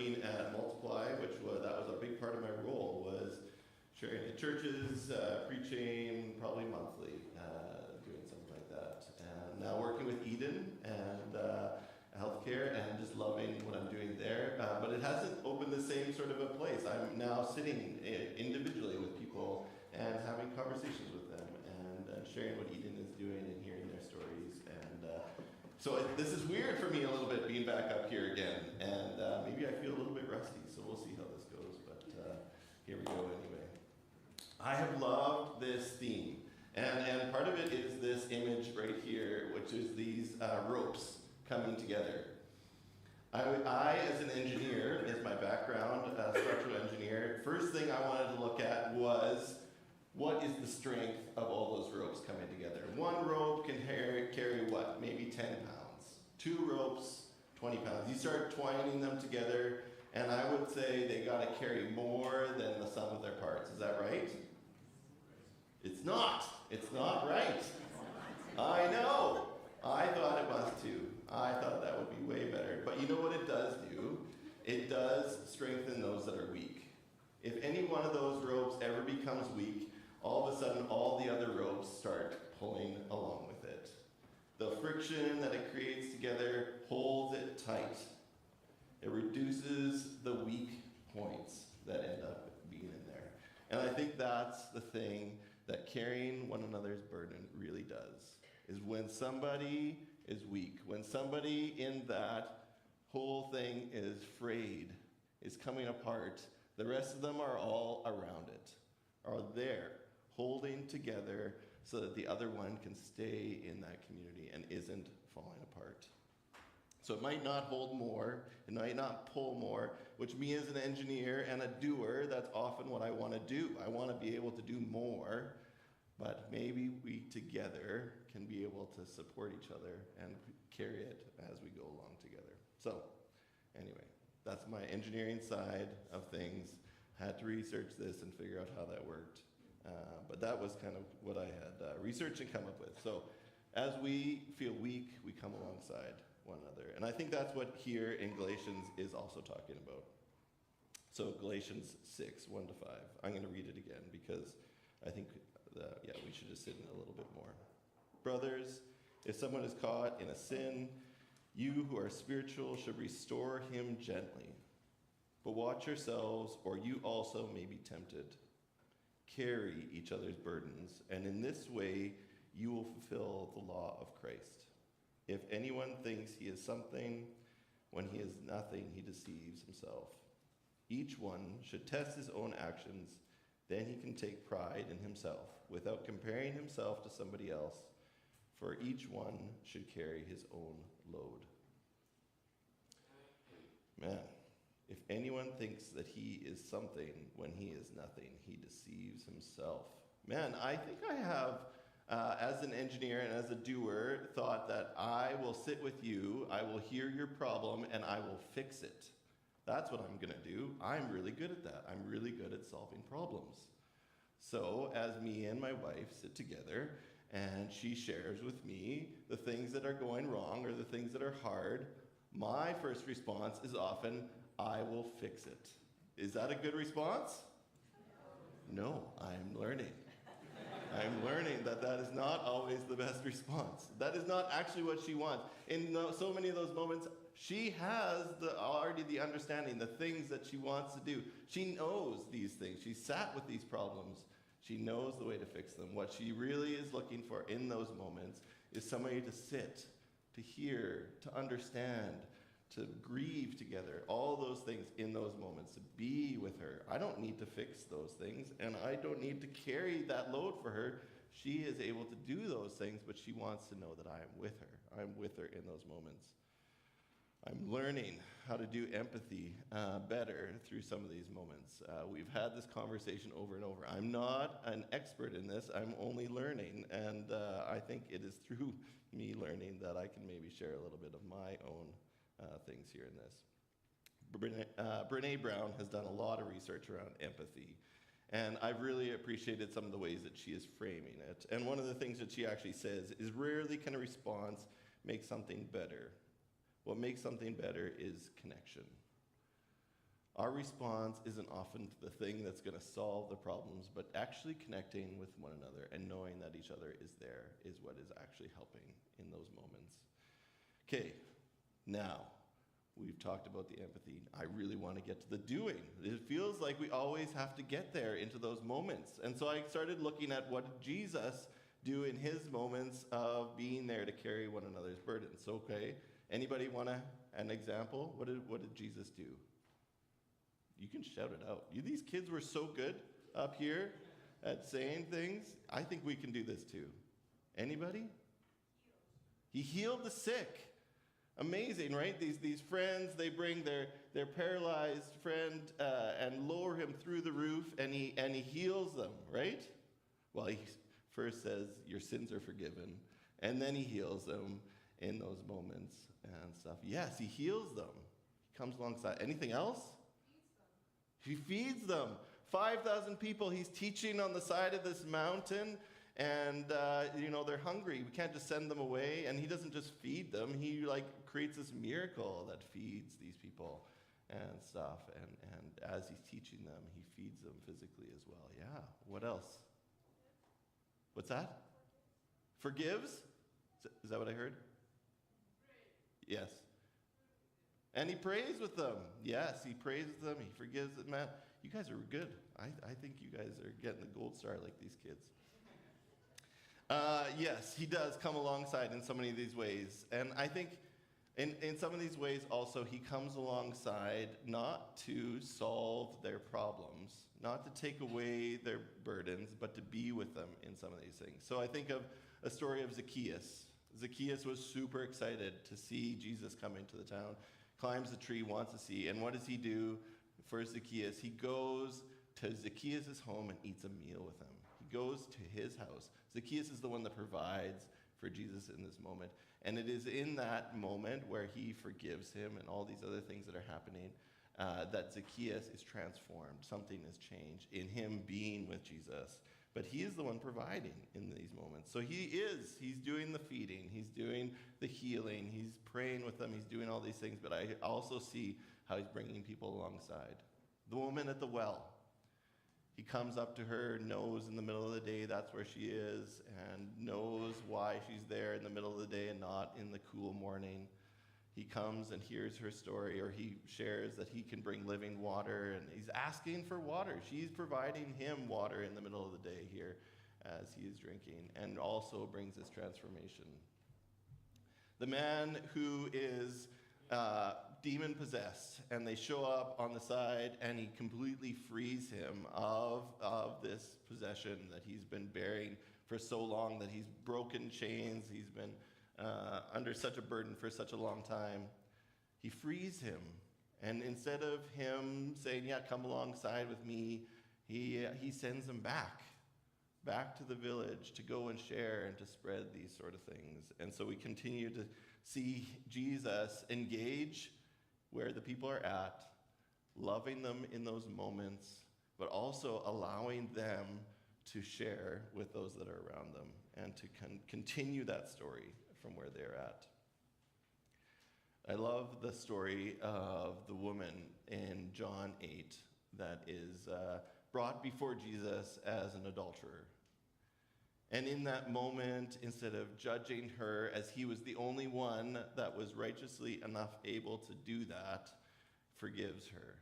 working at Multiply, that was a big part of my role, was sharing at churches, preaching probably monthly, doing something like that. And now working with Eden and healthcare and just loving what I'm doing there. But it hasn't opened the same sort of a place. I'm now sitting individually with people and having conversations with them and sharing what Eden is doing and hearing their stories. And so this is weird for me a little bit, being back up here again. And maybe I feel a little bit rusty, so we'll see how this goes. But here we go anyway. I have loved this theme. And part of it is this image right here, which is these ropes coming together. I, as an engineer, is my background, structural engineer, first thing I wanted to look at was, what is the strength of all those ropes coming together? One rope can carry what? Maybe 10 pounds. Two ropes, 20 pounds. You start twining them together, and I would say they got to carry more than the sum of their parts. Is that right? It's not. It's not right. I know. I thought it was too. I thought that would be way better. But you know what it does do? It does strengthen those that are weak. If any one of those ropes ever becomes weak, all of a sudden all the other ropes start pulling along with it. The friction that it creates together holds it tight. It reduces the weak points that end up being in there. And I think that's the thing that carrying one another's burden really does, is when somebody is weak, when somebody in that whole thing is frayed, is coming apart, the rest of them are all around it, are there, holding together so that the other one can stay in that community and isn't falling apart. So it might not hold more, it might not pull more, which me as an engineer and a doer, that's often what I want to do. I want to be able to do more, but maybe we together can be able to support each other and carry it as we go along together. So anyway, that's my engineering side of things. Had to research this and figure out how that worked. But that was kind of what I had researched and come up with. So as we feel weak, we come alongside one another. And I think that's what here in Galatians is also talking about. So Galatians 6, 1 to 5. I'm going to read it again because I think we should just sit in a little bit more. Brothers, if someone is caught in a sin, you who are spiritual should restore him gently. But watch yourselves, or you also may be tempted. Carry each other's burdens, and in this way you will fulfill the law of Christ. If anyone thinks he is something when he is nothing, he deceives himself. Each one should test his own actions, then he can take pride in himself without comparing himself to somebody else, for each one should carry his own load. Man, if anyone thinks that he is something when he is nothing, he deceives himself. Man, I think I have, as an engineer and as a doer, thought that I will sit with you, I will hear your problem, and I will fix it. That's what I'm going to do. I'm really good at that. I'm really good at solving problems. So as me and my wife sit together, and she shares with me the things that are going wrong or the things that are hard, my first response is often, I will fix it. Is that a good response? No, I'm learning. I'm learning that is not always the best response. That is not actually what she wants. In so many of those moments, she has already the understanding, the things that she wants to do. She knows these things. She sat with these problems. She knows the way to fix them. What she really is looking for in those moments is somebody to sit, to hear, to understand, to grieve together, all those things in those moments, to be with her. I don't need to fix those things, and I don't need to carry that load for her. She is able to do those things, but she wants to know that I am with her. I'm with her in those moments. I'm learning how to do empathy better through some of these moments. We've had this conversation over and over. I'm not an expert in this. I'm only learning, and I think it is through me learning that I can maybe share a little bit of my own things here in this. Brene Braun has done a lot of research around empathy, and I've really appreciated some of the ways that she is framing it. And one of the things that she actually says is rarely can a response make something better. What makes something better is connection. Our response isn't often the thing that's going to solve the problems, but actually connecting with one another and knowing that each other is there is what is actually helping in those moments. Okay, now we've talked about the empathy. I really want to get to the doing. It feels like we always have to get there into those moments. And so I started looking at what did Jesus do in his moments of being there to carry one another's burdens. Okay, anybody want an example? What did Jesus do? You can shout it out. These kids were so good up here at saying things. I think we can do this too. Anybody? He healed the sick. Amazing, right? These friends, they bring their paralyzed friend and lower him through the roof, and he heals them, right? Well, he first says, your sins are forgiven, and then he heals them in those moments and stuff. Yes, he heals them. He comes alongside. Anything else? He feeds them. 5,000 people he's teaching on the side of this mountain, and they're hungry. We can't just send them away, and he doesn't just feed them. He creates this miracle that feeds these people and stuff, and as he's teaching them, he feeds them physically as well. Yeah. What else? What's that? Forgives? Is that what I heard? Yes. And he prays with them. Yes, he prays with them. He forgives them. Man, you guys are good. I think you guys are getting the gold star like these kids. Yes, he does come alongside in so many of these ways. And I think in some of these ways also, he comes alongside not to solve their problems, not to take away their burdens, but to be with them in some of these things. So I think of a story of Zacchaeus. Zacchaeus was super excited to see Jesus come into the town. Climbs the tree, wants to see, and what does he do for Zacchaeus? He goes to Zacchaeus' home and eats a meal with him. He goes to his house. Zacchaeus is the one that provides for Jesus in this moment, and it is in that moment where he forgives him and all these other things that are happening that Zacchaeus is transformed. Something has changed in him being with Jesus. But he is the one providing in these moments. So he's doing the feeding, he's doing the healing, he's praying with them, he's doing all these things, but I also see how he's bringing people alongside. The woman at the well, he comes up to her, knows in the middle of the day that's where she is, and knows why she's there in the middle of the day and not in the cool morning. He comes and hears her story, or he shares that he can bring living water, and he's asking for water. She's providing him water in the middle of the day here as he is drinking, and also brings this transformation. The man who is demon-possessed, and they show up on the side, and he completely frees him of this possession that he's been bearing for so long, that he's broken chains, he's been under such a burden for such a long time. He frees him. And instead of him saying, yeah, come alongside with me, he sends him back to the village to go and share and to spread these sort of things. And so we continue to see Jesus engage where the people are at, loving them in those moments, but also allowing them to share with those that are around them and to continue that story from where they're at. I love the story of the woman in John 8 that is brought before Jesus as an adulterer. And in that moment, instead of judging her as he was the only one that was righteously enough able to do that, forgives her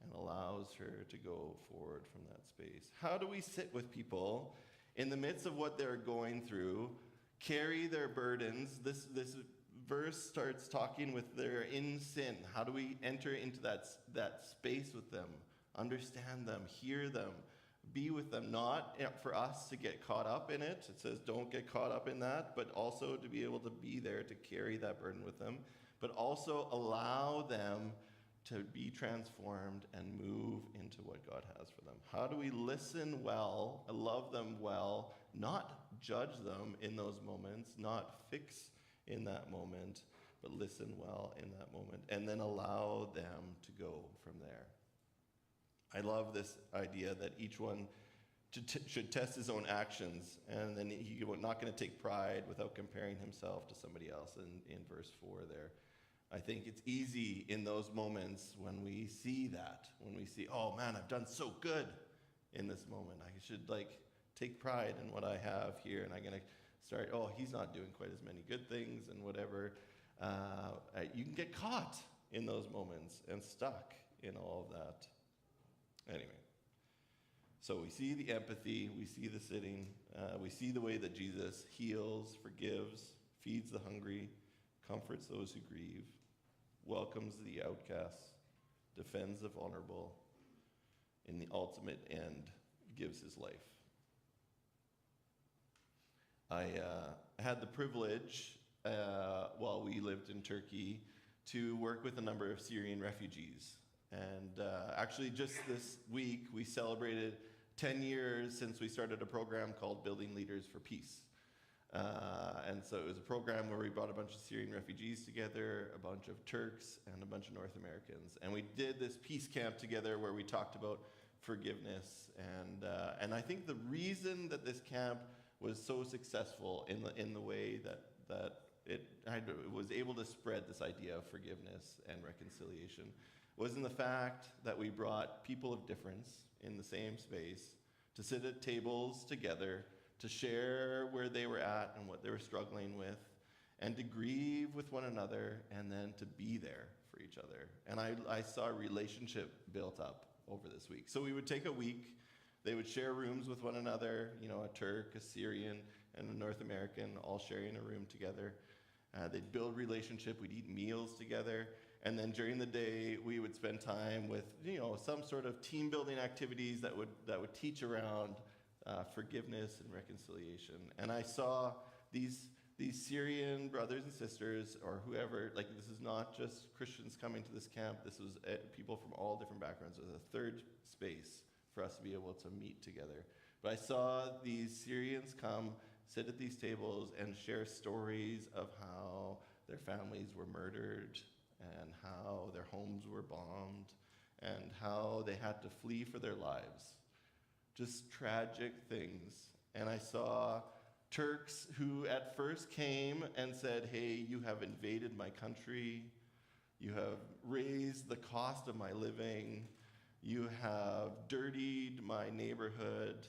and allows her to go forward from that space. How do we sit with people in the midst of what they're going through, carry their burdens? This verse starts talking with they're in sin. How do we enter into that space with them, understand them, hear them, be with them? Not for us to get caught up in it. It says don't get caught up in that, but also to be able to be there to carry that burden with them, but also allow them to be transformed and move into what God has for them. How do we listen well, love them well, not judge them in those moments, not fix in that moment, but listen well in that moment, and then allow them to go from there. I love this idea that each one should test his own actions, and then he's not going to take pride without comparing himself to somebody else in verse 4 there. I think it's easy in those moments when we see that, when we see, oh man, I've done so good in this moment. I should take pride in what I have here, and I'm going to start, oh, he's not doing quite as many good things and whatever. You can get caught in those moments and stuck in all of that. Anyway, so we see the empathy, we see the sitting, we see the way that Jesus heals, forgives, feeds the hungry, comforts those who grieve, welcomes the outcasts, defends the vulnerable, in the ultimate end, gives his life. I had the privilege, while we lived in Turkey, to work with a number of Syrian refugees. And actually just this week, we celebrated 10 years since we started a program called Building Leaders for Peace. And so it was a program where we brought a bunch of Syrian refugees together, a bunch of Turks, and a bunch of North Americans. And we did this peace camp together where we talked about forgiveness. And I think the reason that this camp was so successful in the way that it was able to spread this idea of forgiveness and reconciliation was in the fact that we brought people of difference in the same space to sit at tables together, to share where they were at and what they were struggling with, and to grieve with one another, and then to be there for each other. And I saw a relationship built up over this week. So we would take a week, they would share rooms with one another, a Turk, a Syrian, and a North American, all sharing a room together. They'd build relationship, we'd eat meals together, and then during the day, we would spend time with, some sort of team building activities that would teach around forgiveness and reconciliation. And I saw these Syrian brothers and sisters, or whoever, this is not just Christians coming to this camp, this was people from all different backgrounds. It was a third space for us to be able to meet together. But I saw these Syrians come, sit at these tables, and share stories of how their families were murdered, and how their homes were bombed, and how they had to flee for their lives. Just tragic things. And I saw Turks who at first came and said, hey, you have invaded my country, you have raised the cost of my living, you have dirtied my neighborhood,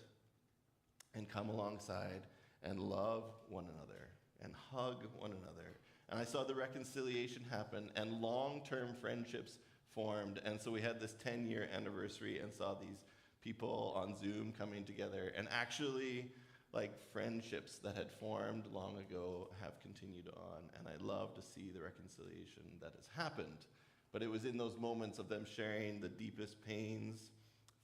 and come alongside and love one another and hug one another. And I saw the reconciliation happen, and long-term friendships formed. And so we had this 10-year anniversary and saw these people on Zoom coming together, and actually friendships that had formed long ago have continued on. And I love to see the reconciliation that has happened. But it was in those moments of them sharing the deepest pains,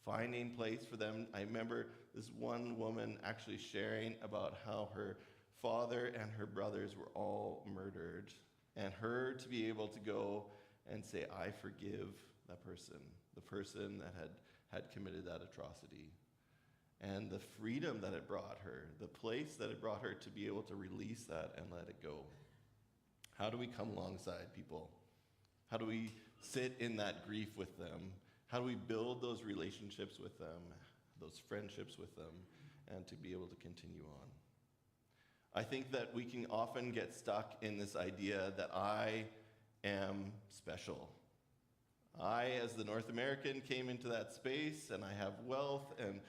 finding place for them. I remember this one woman actually sharing about how her father and her brothers were all murdered, and her to be able to go and say, I forgive that person, the person that had committed that atrocity. And the freedom that it brought her, the place that it brought her to be able to release that and let it go. How do we come alongside people? How do we sit in that grief with them? How do we build those relationships with them, those friendships with them, and to be able to continue on? I think that we can often get stuck in this idea that I am special. I, as the North American, came into that space, and I have wealth and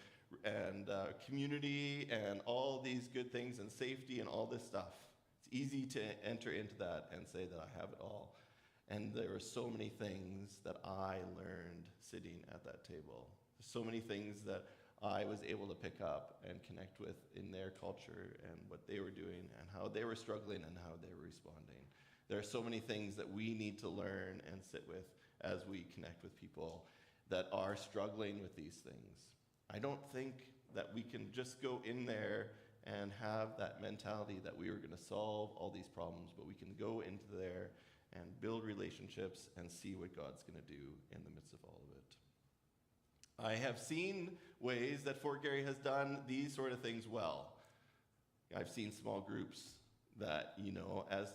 community and all these good things and safety and all this stuff. It's easy to enter into that and say that I have it all. And there are so many things that I learned sitting at that table. So many things that I was able to pick up and connect with in their culture and what they were doing and how they were struggling and how they were responding. There are so many things that we need to learn and sit with as we connect with people that are struggling with these things. I don't think that we can just go in there and have that mentality that we are going to solve all these problems, but we can go into there and build relationships and see what God's going to do in the midst of all of it. I have seen ways that Fort Garry has done these sort of things well. I've seen small groups that, as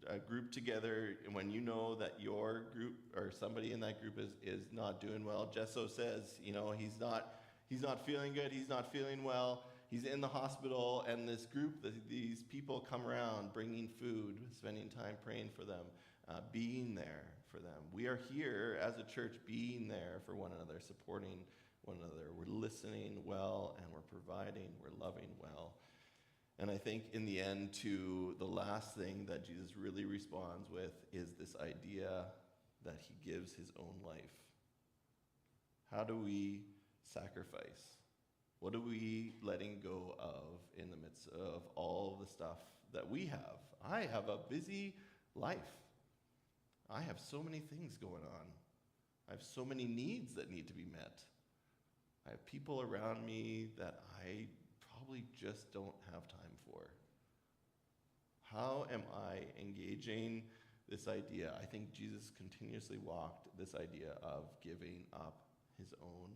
a group together, when you know that your group or somebody in that group is not doing well, Jesso says, he's not feeling good, he's not feeling well, he's in the hospital, and this group, these people come around bringing food, spending time praying for them, being there for them. We are here as a church being there for one another, supporting one another. We're listening well, and we're providing, we're loving well. And I think in the end, too, the last thing that Jesus really responds with is this idea that he gives his own life. How do we sacrifice? What are we letting go of in the midst of all the stuff that we have? I have a busy life. I have so many things going on. I have so many needs that need to be met. I have people around me that I probably just don't have time for. How am I engaging this idea? I think Jesus continuously walked this idea of giving up his own,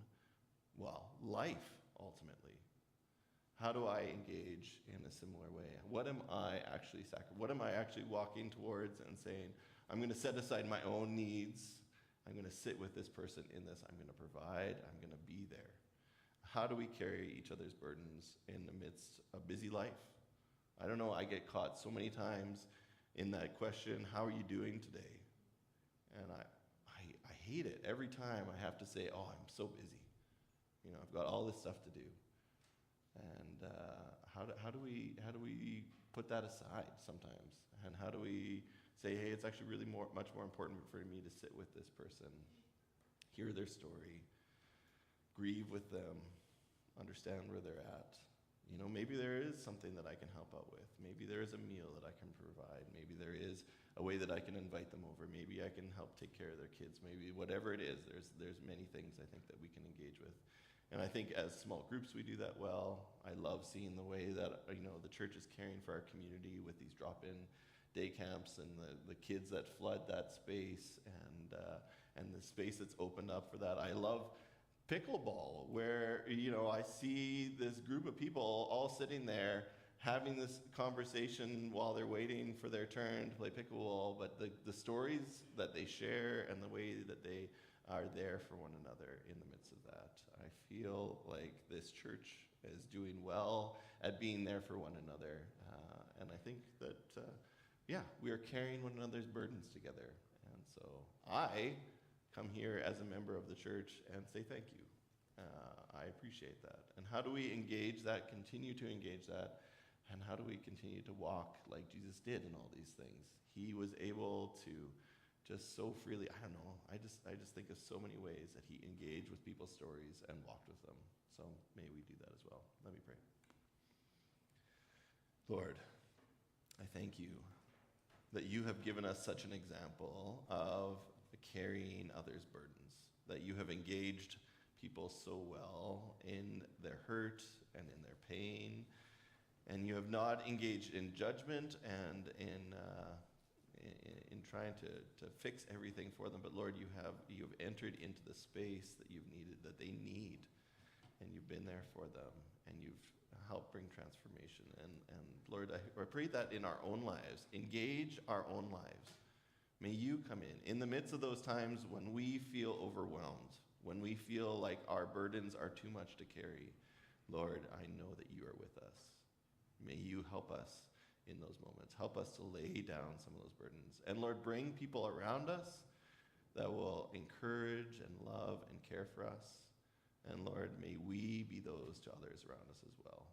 life, ultimately. How do I engage in a similar way? What am I actually walking towards and saying, I'm going to set aside my own needs. I'm going to sit with this person in this. I'm going to provide. I'm going to be there. How do we carry each other's burdens in the midst of busy life? I don't know. I get caught so many times in that question, how are you doing today? And I hate it. Every time I have to say, oh, I'm so busy. I've got all this stuff to do. And how do we put that aside sometimes? And how do we say, hey, it's actually really much more important for me to sit with this person, hear their story, grieve with them, understand where they're at. Maybe there is something that I can help out with. Maybe there is a meal that I can provide. Maybe there is a way that I can invite them over. Maybe I can help take care of their kids. Maybe whatever it is, there's many things I think that we can engage with. And I think as small groups we do that well. I love seeing the way that the church is caring for our community with these drop-in day camps and the kids that flood that space and the space that's opened up for that. I love pickleball, where I see this group of people all sitting there having this conversation while they're waiting for their turn to play pickleball, but the stories that they share and the way that they are there for one another in the midst of that. I feel like this church is doing well at being there for one another, and I think that we are carrying one another's burdens together. And so I come here as a member of the church and say thank you. I appreciate that. And how do we engage that, continue to engage that, and how do we continue to walk like Jesus did in all these things? He was able to just so freely, I don't know, I just think of so many ways that he engaged with people's stories and walked with them. So may we do that as well. Let me pray. Lord, I thank you that you have given us such an example of carrying others' burdens, that you have engaged people so well in their hurt and in their pain, and you have not engaged in judgment and in trying to fix everything for them, but Lord, you have entered into the space that they need, and you've been there for them, and you've helped bring transformation. And Lord, I pray that in our own lives, engage our own lives. May you come in the midst of those times when we feel overwhelmed, when we feel like our burdens are too much to carry. Lord, I know that you are with us. May you help us in those moments. Help us to lay down some of those burdens. And Lord, bring people around us that will encourage and love and care for us. And Lord, may we be those to others around us as well.